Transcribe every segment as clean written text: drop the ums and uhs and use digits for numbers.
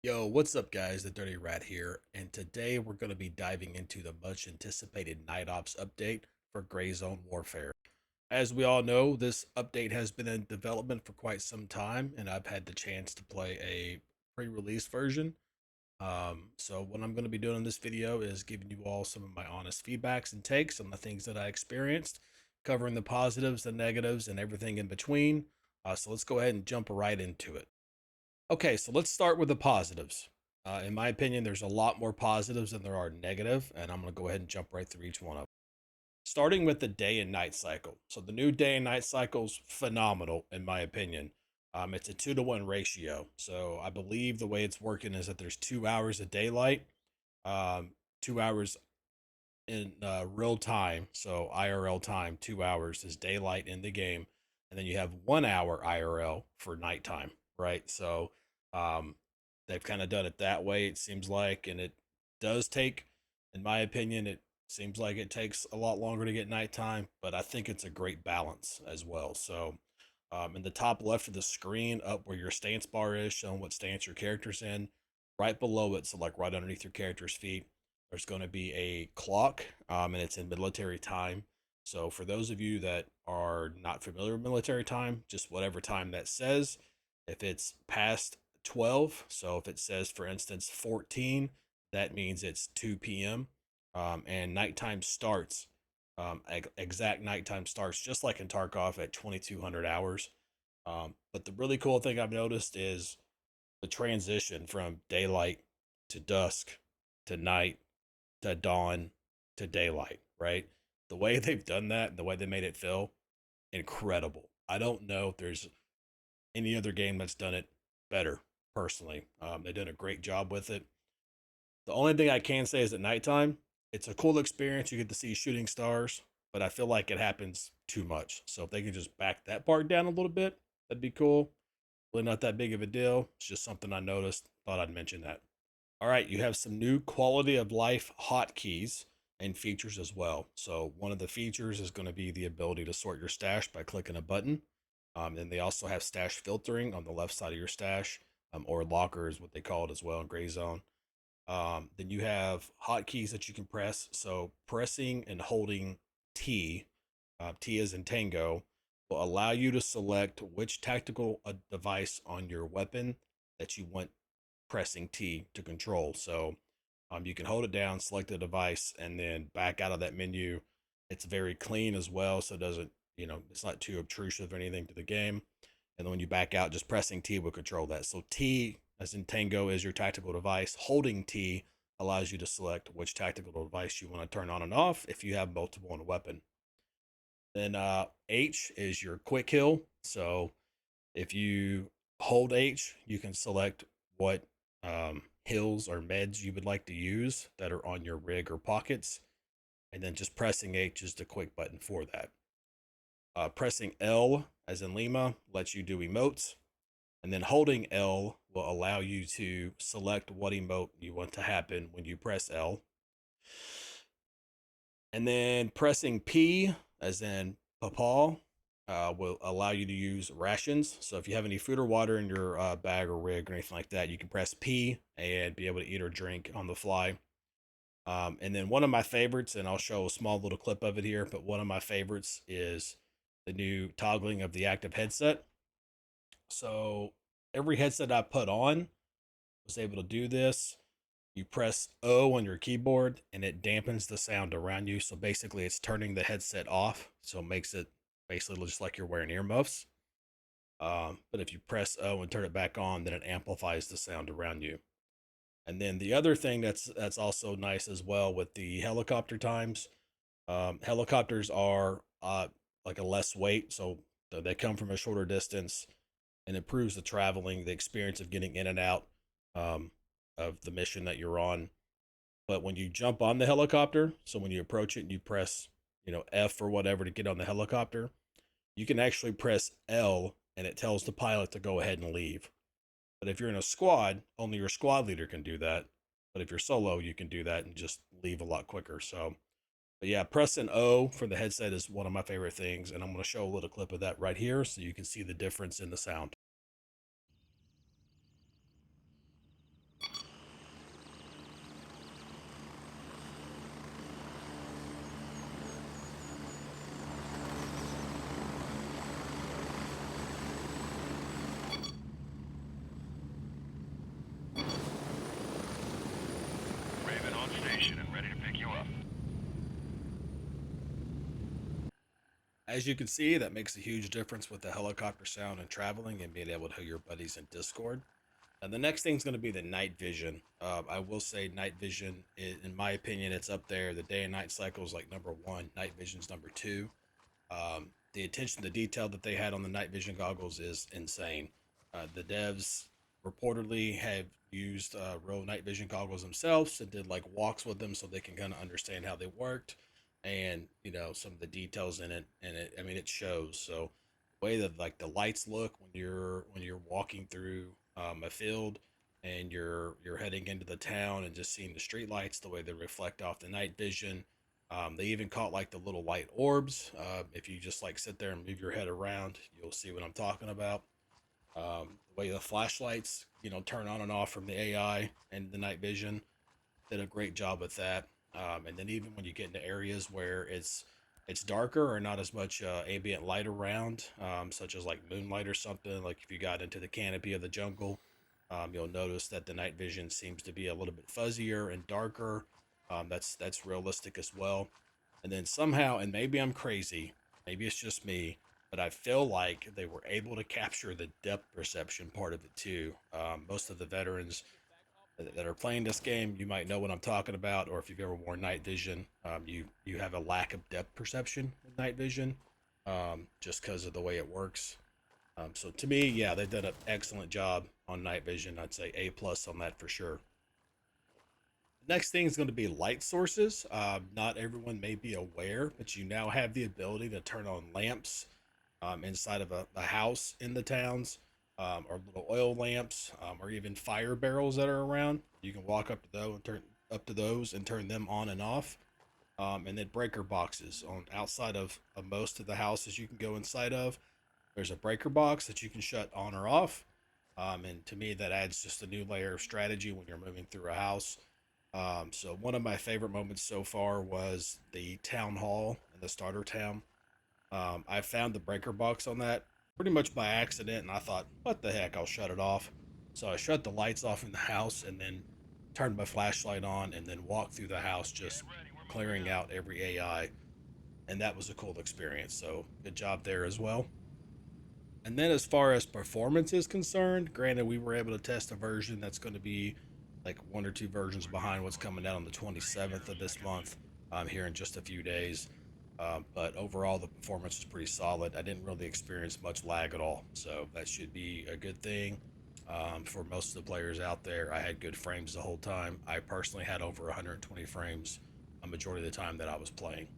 Yo, what's up, guys? The Dirty Rat here, and today we're going to be diving into the much anticipated Night Ops update for Gray Zone Warfare. As we all know, this update has been in development for quite some time, and I've had the chance to play a pre release version. So, what I'm going to be doing in this video is giving you all some of my honest feedbacks and takes on the things that I experienced, covering the positives, the negatives, and everything in between. So, let's go ahead and jump right into it. Okay, so let's start with the positives. In my opinion, there's a lot more positives than there are negative, and I'm going to go ahead and jump right through each one of them. Starting with the day and night cycle. So the new day and night cycle's phenomenal, in my opinion. It's a 2-to-1 ratio. So I believe the way it's working is that there's 2 hours of daylight, 2 hours in real time. So IRL time, 2 hours is daylight in the game, and then you have 1 hour IRL for nighttime, right? So um, they've kind of done it that way. It seems like, and it does take, in my opinion, it seems like it takes a lot longer to get nighttime, but I think it's a great balance as well. So in the top left of the screen, up where your stance bar is, showing what stance your character's in, right below it, so like right underneath your character's feet, there's going to be a clock, and it's in military time. So for those of you that are not familiar with military time, just whatever time that says. If it's past 12, so if it says, for instance, 14, that means it's 2 p.m. And nighttime starts, exact nighttime starts, just like in Tarkov at 2200 hours. But the really cool thing I've noticed is the transition from daylight to dusk to night to dawn to daylight, right? The way they've done that and the way they made it feel, incredible. I don't know if there's any other game that's done it better, personally. They've done a great job with it. The only thing I can say is at nighttime, it's a cool experience. You get to see shooting stars, but I feel like it happens too much. So if they can just back that part down a little bit, that'd be cool. Really not that big of a deal. It's just something I noticed. Thought I'd mention that. All right, you have some new quality of life hotkeys and features as well. So one of the features is going to be the ability to sort your stash by clicking a button. And they also have stash filtering on the left side of your stash, or locker is what they call it as well in Gray Zone. Then you have hotkeys that you can press. So pressing and holding T, T as in Tango, will allow you to select which tactical device on your weapon that you want pressing T to control. So you can hold it down, select the device, and then back out of that menu. It's very clean as well, so it doesn't, it's not too obtrusive or anything to the game. And then when you back out, just pressing T will control that. So T, as in Tango, is your tactical device. Holding T allows you to select which tactical device you want to turn on and off if you have multiple on a weapon. Then H is your quick heal. So if you hold H, you can select what hills or meds you would like to use that are on your rig or pockets. And then just pressing H is the quick button for that. Pressing L, as in Lima, lets you do emotes. And then holding L will allow you to select what emote you want to happen when you press L. And then pressing P, as in Papaw, will allow you to use rations. So if you have any food or water in your bag or rig or anything like that, you can press P and be able to eat or drink on the fly. And then one of my favorites, and I'll show a small little clip of it here, but one of my favorites is the new toggling of the active headset. So every headset I put on was able to do this. You press O on your keyboard and it dampens the sound around you. So basically, it's turning the headset off. So it makes it basically just like you're wearing earmuffs. But if you press O and turn it back on, then it amplifies the sound around you. And then the other thing that's also nice as well with the helicopter times. Helicopters are like a less weight, so they come from a shorter distance and improves the traveling, the experience of getting in and out um, of the mission that you're on. But when you jump on the helicopter, so when you approach it and you press, F or whatever to get on the helicopter, you can actually press L and it tells the pilot to go ahead and leave. But if you're in a squad, only your squad leader can do that. But if you're solo, you can do that and just leave a lot quicker. So, but yeah, pressing O for the headset is one of my favorite things. And I'm going to show a little clip of that right here so you can see the difference in the sound. As you can see, that makes a huge difference with the helicopter sound and traveling and being able to hear your buddies in Discord. And the next thing is going to be the night vision. I will say night vision, in my opinion, it's up there. The day and night cycle is like number one. Night vision's number two. The attention to detail that they had on the night vision goggles is insane. The devs reportedly have used real night vision goggles themselves and did like walks with them so they can kind of understand how they worked and some of the details in it. And I mean, it shows. So the way that like the lights look when you're walking through a field and you're heading into the town and just seeing the street lights, the way they reflect off the night vision. They even caught like the little light orbs. If you just like sit there and move your head around, you'll see what I'm talking about. The way the flashlights, turn on and off from the AI and the night vision, did a great job with that. And then even when you get into areas where it's darker or not as much ambient light around, such as like moonlight or something, like if you got into the canopy of the jungle, you'll notice that the night vision seems to be a little bit fuzzier and darker. That's realistic as well. And then somehow, and maybe I'm crazy, maybe it's just me, but I feel like they were able to capture the depth perception part of it too. Most of the veterans that are playing this game, you might know what I'm talking about, or if you've ever worn night vision, you have a lack of depth perception with night vision, just because of the way it works. So to me, yeah, they've done an excellent job on night vision. I'd say A plus on that for sure. Next thing is going to be light sources. Not everyone may be aware, but you now have the ability to turn on lamps inside of a house in the towns, or little oil lamps, or even fire barrels that are around. You can walk up to those and turn them on and off. And then breaker boxes on outside of most of the houses you can go inside of. There's a breaker box that you can shut on or off. And to me, that adds just a new layer of strategy when you're moving through a house. So one of my favorite moments so far was the town hall in the starter town. I found the breaker box on that pretty much by accident, and I thought, what the heck, I'll shut it off. So I shut the lights off in the house and then turned my flashlight on and then walked through the house just clearing out every AI. And that was a cool experience. So good job there as well. And then as far as performance is concerned, granted, we were able to test a version that's going to be like one or two versions behind what's coming out on the 27th of this month, here in just a few days. But overall, the performance was pretty solid. I didn't really experience much lag at all, so that should be a good thing for most of the players out there. I had good frames the whole time. I personally had over 120 frames a majority of the time that I was playing.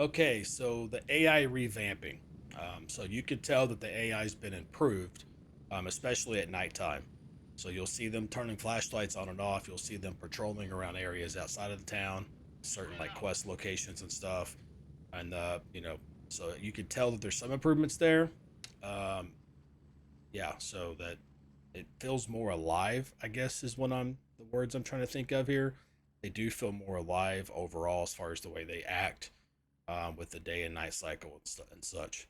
Okay, so the AI revamping. So you could tell that the AI's been improved, especially at nighttime. So you'll see them turning flashlights on and off. You'll see them patrolling around areas outside of the town, certain like quest locations and stuff. And so you could tell that there's some improvements there. Um, yeah, so that it feels more alive, I guess, is what the words I'm trying to think of here. They do feel more alive overall as far as the way they act, with the day and night cycle and such.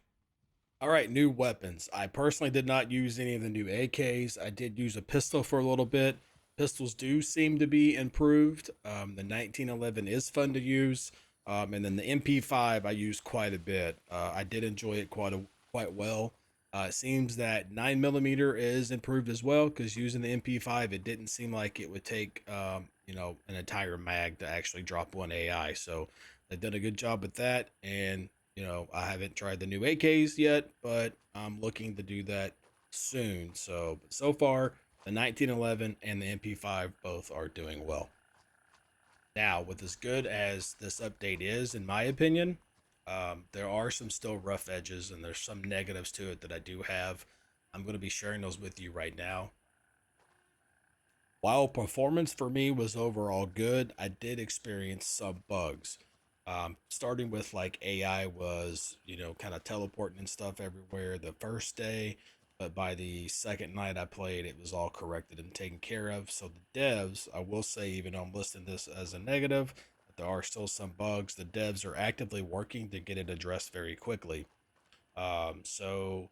All right, new weapons. I personally did not use any of the new AKs. I did use a pistol for a little bit. Pistols do seem to be improved. The 1911 is fun to use, and then the MP5 I used quite a bit. I did enjoy it quite well. It seems that 9mm is improved as well because using the MP5, it didn't seem like it would take an entire mag to actually drop one AI. So they've done a good job with that, and I haven't tried the new AKs yet, but I'm looking to do that soon. So far, the 1911 and the MP5 both are doing well. Now, with as good as this update is, in my opinion, there are some still rough edges and there's some negatives to it that I do have. I'm going to be sharing those with you right now. While performance for me was overall good, I did experience some bugs. Starting with like AI was, kind of teleporting and stuff everywhere the first day, but by the second night I played, it was all corrected and taken care of. So the devs, I will say, even though I'm listing this as a negative, but there are still some bugs. The devs are actively working to get it addressed very quickly. So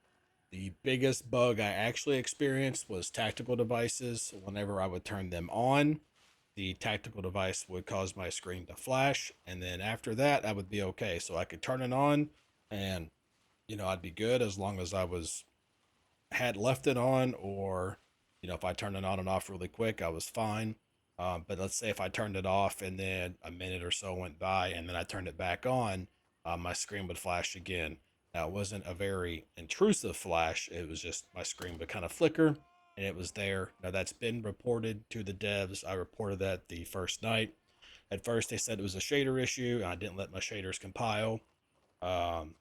the biggest bug I actually experienced was tactical devices. Whenever I would turn them on, the tactical device would cause my screen to flash, and then after that, I would be okay. So I could turn it on, and I'd be good as long as I was had left it on, or if I turned it on and off really quick, I was fine. But let's say if I turned it off and then a minute or so went by and then I turned it back on, my screen would flash again. Now, it wasn't a very intrusive flash, it was just my screen would kind of flicker and it was there. Now, that's been reported to the devs. I reported that the first night. At first, they said it was a shader issue, and I didn't let my shaders compile. Um,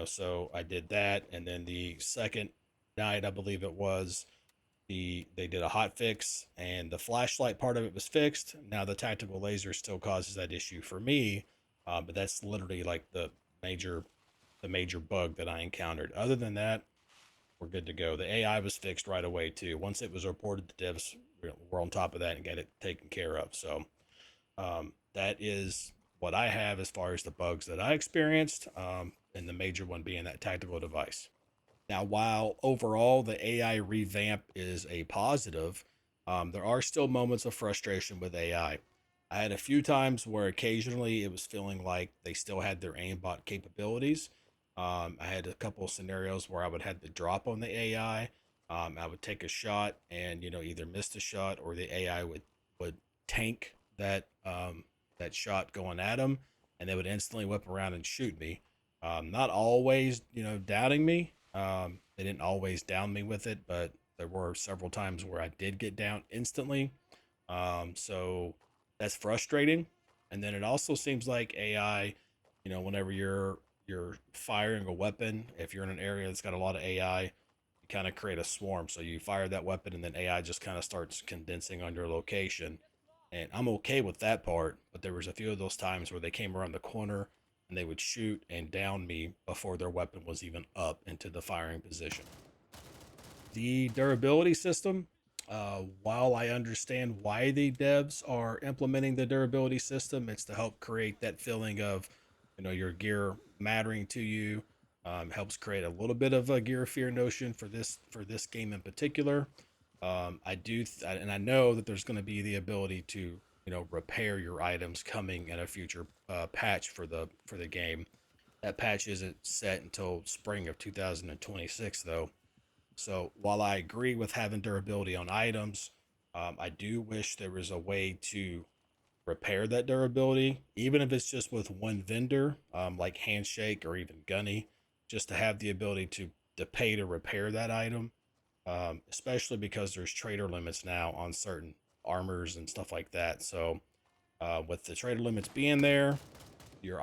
so I did that, and then the second night, I believe it was, they did a hot fix, and the flashlight part of it was fixed. Now the tactical laser still causes that issue for me, but that's literally like major the major bug that I encountered. Other than that, we're good to go. The AI was fixed right away too. Once it was reported, the devs were on top of that and got it taken care of. So that is what I have as far as the bugs that I experienced, and the major one being that tactical device. Now, while overall the AI revamp is a positive, there are still moments of frustration with AI. I had a few times where occasionally it was feeling like they still had their aimbot capabilities. I had a couple of scenarios where I would have to drop on the AI. I would take a shot and either miss the shot, or the AI would tank that shot going at them, and they would instantly whip around and shoot me. Not always, doubting me. They didn't always down me with it, but there were several times where I did get down instantly. So that's frustrating. And then it also seems like AI, whenever you're firing a weapon, if you're in an area that's got a lot of AI, you kind of create a swarm. So you fire that weapon, and then AI just kind of starts condensing on your location. And I'm okay with that part, but there was a few of those times where they came around the corner and they would shoot and down me before their weapon was even up into the firing position. The durability system, while I understand why the devs are implementing the durability system, it's to help create that feeling of, your gear mattering to you. Helps create a little bit of a gear fear notion for this game in particular. And I know that there's going to be the ability to repair your items coming in a future patch for the game. That patch isn't set until spring of 2026 though. So while I agree with having durability on items, I do wish there was a way to repair that durability, even if it's just with one vendor, like Handshake or even Gunny, just to have the ability to pay to repair that item. Especially because there's trader limits now on certain armors and stuff like that. So with the trader limits being there, your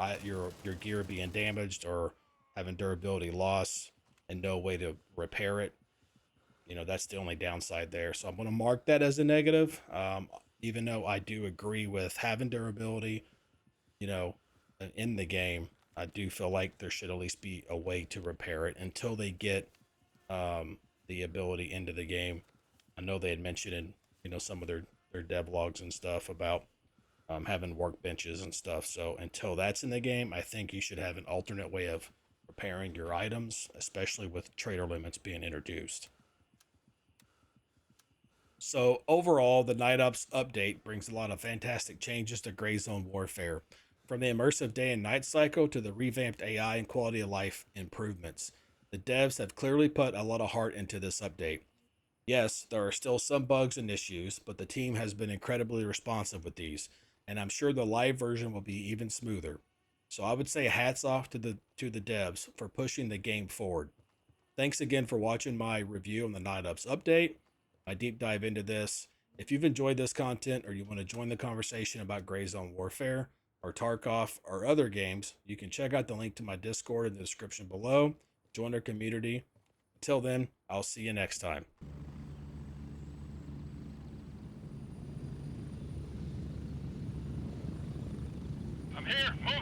gear being damaged or having durability loss and no way to repair it, that's the only downside there. So I'm going to mark that as a negative. Even though I do agree with having durability, you know, in the game, I do feel like there should at least be a way to repair it until they get the ability into the game. I know they had mentioned in some of their dev logs and stuff about having workbenches and stuff. So until that's in the game, I think you should have an alternate way of repairing your items, especially with trader limits being introduced. So overall, the Night Ops update brings a lot of fantastic changes to Gray Zone Warfare, from the immersive day and night cycle to the revamped AI and quality of life improvements. The devs have clearly put a lot of heart into this update. Yes, there are still some bugs and issues, but the team has been incredibly responsive with these, and I'm sure the live version will be even smoother. So I would say hats off to the devs for pushing the game forward. Thanks again for watching my review on the Night Ops update, my deep dive into this. If you've enjoyed this content or you want to join the conversation about Gray Zone Warfare or Tarkov or other games, you can check out the link to my Discord in the description below. Join our community. Until then, I'll see you next time. I'm here. Move.